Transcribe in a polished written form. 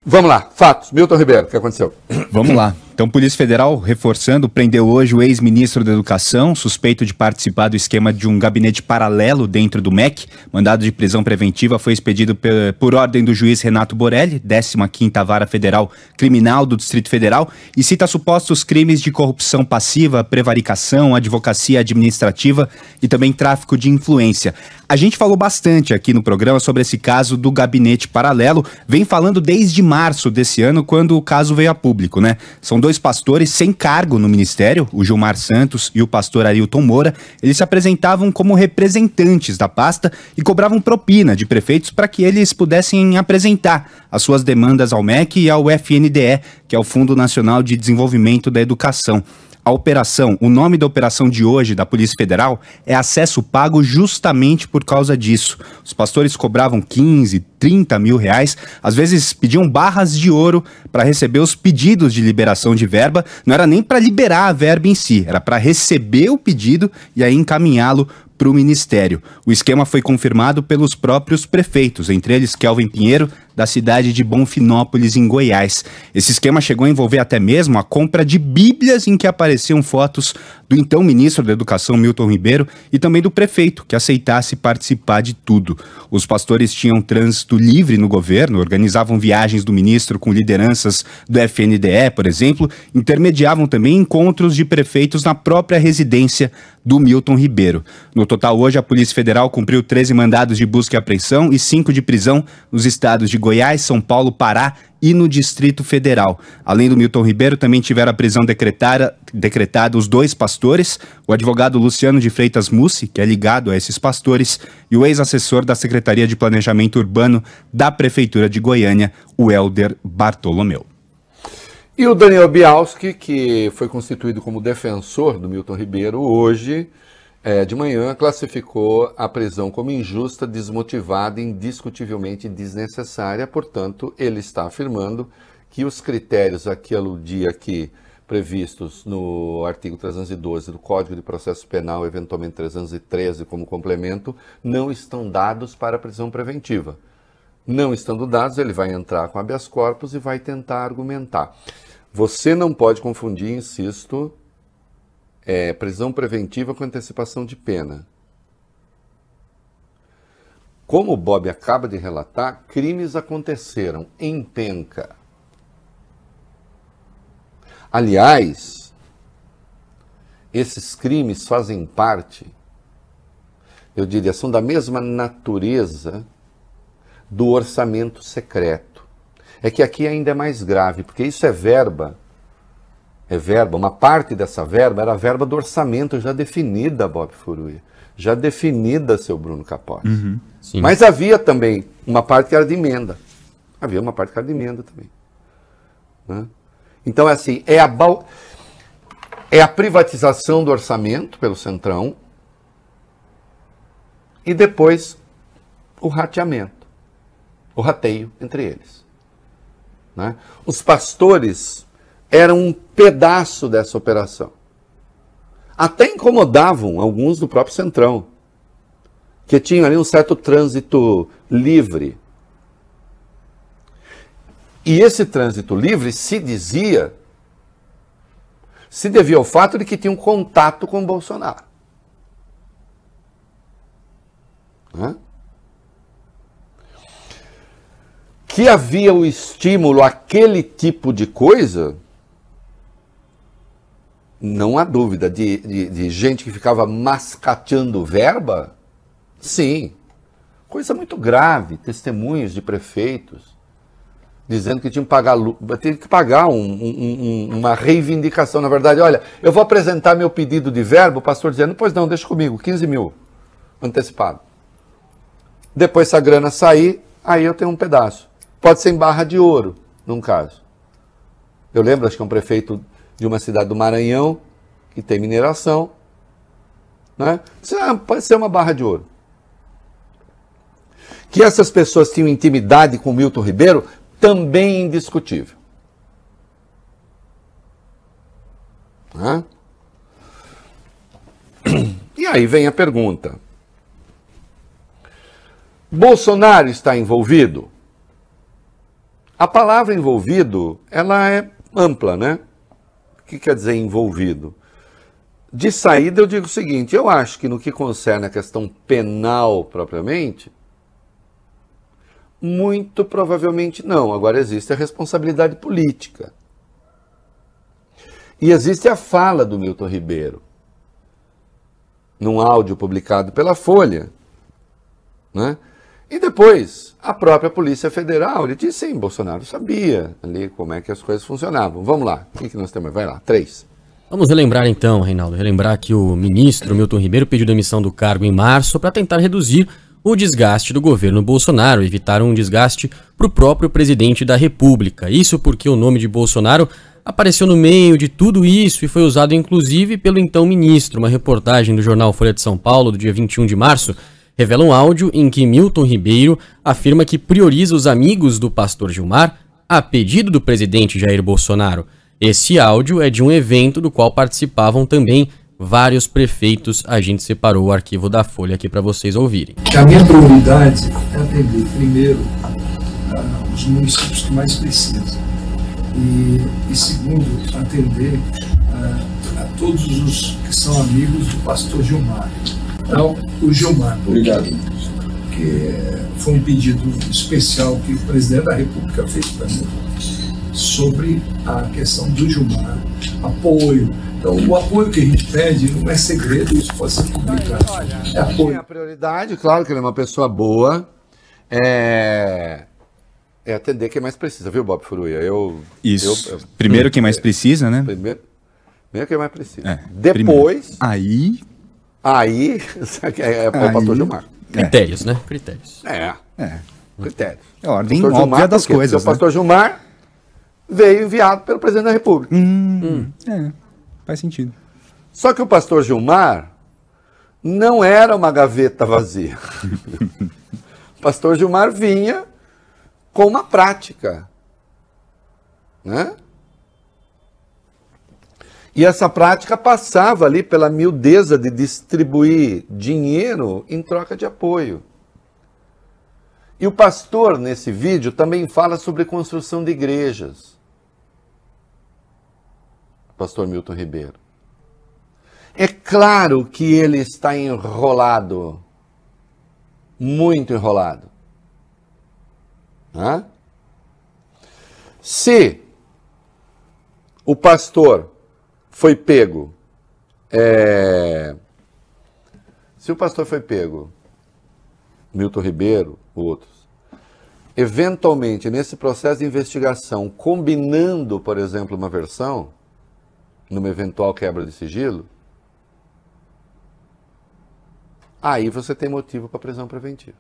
Vamos lá, fatos. Milton Ribeiro, o que aconteceu? Vamos lá. Então, Polícia Federal, reforçando, prendeu hoje o ex-ministro da Educação, suspeito de participar do esquema de um gabinete paralelo dentro do MEC. Mandado de prisão preventiva foi expedido por ordem do juiz Renato Borelli, 15ª Vara Federal Criminal do Distrito Federal, e cita supostos crimes de corrupção passiva, prevaricação, advocacia administrativa e também tráfico de influência. A gente falou bastante aqui no programa sobre esse caso do gabinete paralelo, vem falando desde março desse ano, quando o caso veio a público, né? São dois pastores sem cargo no ministério, o Gilmar Santos e o pastor Arilton Moura. Eles se apresentavam como representantes da pasta e cobravam propina de prefeitos para que eles pudessem apresentar as suas demandas ao MEC e ao FNDE, que é o Fundo Nacional de Desenvolvimento da Educação. A operação, o nome da operação de hoje da Polícia Federal é Acesso Pago, justamente por causa disso. Os pastores cobravam 15, 30 mil reais, às vezes pediam barras de ouro para receber os pedidos de liberação de verba. Não era nem para liberar a verba em si, era para receber o pedido e aí encaminhá-lo para o Ministério. O esquema foi confirmado pelos próprios prefeitos, entre eles Kelvin Pinheiro, da cidade de Bonfinópolis, em Goiás. Esse esquema chegou a envolver até mesmo a compra de bíblias em que apareciam fotos do então ministro da Educação, Milton Ribeiro, e também do prefeito, que aceitasse participar de tudo. Os pastores tinham trânsito livre no governo, organizavam viagens do ministro com lideranças do FNDE, por exemplo, intermediavam também encontros de prefeitos na própria residência do Milton Ribeiro. No total, hoje, a Polícia Federal cumpriu 13 mandados de busca e apreensão e 5 de prisão nos estados de Goiás, São Paulo, Pará e no Distrito Federal. Além do Milton Ribeiro, também tiveram a prisão decretada os dois pastores, o advogado Luciano de Freitas Mussi, que é ligado a esses pastores, e o ex-assessor da Secretaria de Planejamento Urbano da Prefeitura de Goiânia, o Helder Bartolomeu. E o Daniel Bialski, que foi constituído como defensor do Milton Ribeiro, hoje, de manhã, classificou a prisão como injusta, desmotivada e indiscutivelmente desnecessária. Portanto, ele está afirmando que os critérios a que aludia aqui previstos no artigo 312 do Código de Processo Penal, eventualmente 313 como complemento, não estão dados para a prisão preventiva. Não estando dados, ele vai entrar com habeas corpus e vai tentar argumentar. Você não pode confundir, insisto, prisão preventiva com antecipação de pena. Como o Bob acaba de relatar, crimes aconteceram em penca. Aliás, esses crimes fazem parte, eu diria, são da mesma natureza do orçamento secreto. É que aqui ainda é mais grave, porque isso é verba, uma parte dessa verba era a verba do orçamento já definida, Bob Furui, já definida, seu Bruno Capote. Uhum, mas havia também uma parte que era de emenda. Havia uma parte que era de emenda também. Né? Então é assim, é a privatização do orçamento pelo Centrão e depois o rateamento, o rateio entre eles. Né? Os pastores eram um pedaço dessa operação. Até incomodavam alguns do próprio Centrão, que tinham ali um certo trânsito livre. E esse trânsito livre se devia ao fato de que tinham contato com Bolsonaro. Né? Que havia o estímulo àquele tipo de coisa, não há dúvida, de gente que ficava mascateando verba, sim. Coisa muito grave, testemunhos de prefeitos dizendo que tinham que pagar uma reivindicação. Na verdade, olha, eu vou apresentar meu pedido de verba, o pastor dizendo, pois não, deixa comigo, 15 mil antecipado. Depois, se a grana sair, aí eu tenho um pedaço. Pode ser em barra de ouro, num caso. Eu lembro, acho que é um prefeito de uma cidade do Maranhão, que tem mineração, né? Pode ser uma barra de ouro. Que essas pessoas tinham intimidade com Milton Ribeiro, também indiscutível. Né? E aí vem a pergunta. Bolsonaro está envolvido? A palavra envolvido, ela é ampla, né? O que quer dizer envolvido? De saída eu digo o seguinte, eu acho que no que concerne a questão penal propriamente, muito provavelmente não. Agora existe a responsabilidade política. E existe a fala do Milton Ribeiro, num áudio publicado pela Folha, né? E depois, a própria Polícia Federal, ele disse, sim, Bolsonaro sabia ali como é que as coisas funcionavam. Vamos lá, o que nós temos? Vai lá, 3. Vamos relembrar então, Reinaldo, relembrar que o ministro Milton Ribeiro pediu demissão do cargo em março para tentar reduzir o desgaste do governo Bolsonaro, evitar um desgaste para o próprio presidente da República. Isso porque o nome de Bolsonaro apareceu no meio de tudo isso e foi usado inclusive pelo então ministro. Uma reportagem do jornal Folha de São Paulo, do dia 21 de março, revela um áudio em que Milton Ribeiro afirma que prioriza os amigos do pastor Gilmar a pedido do presidente Jair Bolsonaro. Esse áudio é de um evento do qual participavam também vários prefeitos. A gente separou o arquivo da Folha aqui para vocês ouvirem. A minha prioridade é atender primeiro os municípios que mais precisam e segundo, atender a todos os que são amigos do pastor Gilmar. Então, o Gilmar, obrigado, que foi um pedido especial que o presidente da República fez para mim sobre a questão do Gilmar, apoio. Então, o apoio que a gente pede não é segredo, isso pode ser publicado. É apoio. A prioridade, claro que ele é uma pessoa boa, é atender quem mais precisa, viu, Bob Furuia? Isso. Primeiro quem mais precisa, né? Primeiro quem mais precisa. É, depois... Aí é o pastor Gilmar. Critérios, né? Critérios. Critérios. É a ordem Pastor óbvia Gilmar, das coisas, porque o pastor Gilmar veio enviado pelo presidente da República. Faz sentido. Só que o pastor Gilmar não era uma gaveta vazia. O pastor Gilmar vinha com uma prática, né? E essa prática passava ali pela miudeza de distribuir dinheiro em troca de apoio. E o pastor, nesse vídeo, também fala sobre construção de igrejas. Pastor Milton Ribeiro. É claro que ele está enrolado, muito enrolado. Hã? Se o pastor foi pego, Milton Ribeiro, outros, eventualmente nesse processo de investigação, combinando, por exemplo, uma versão, numa eventual quebra de sigilo, aí você tem motivo para prisão preventiva.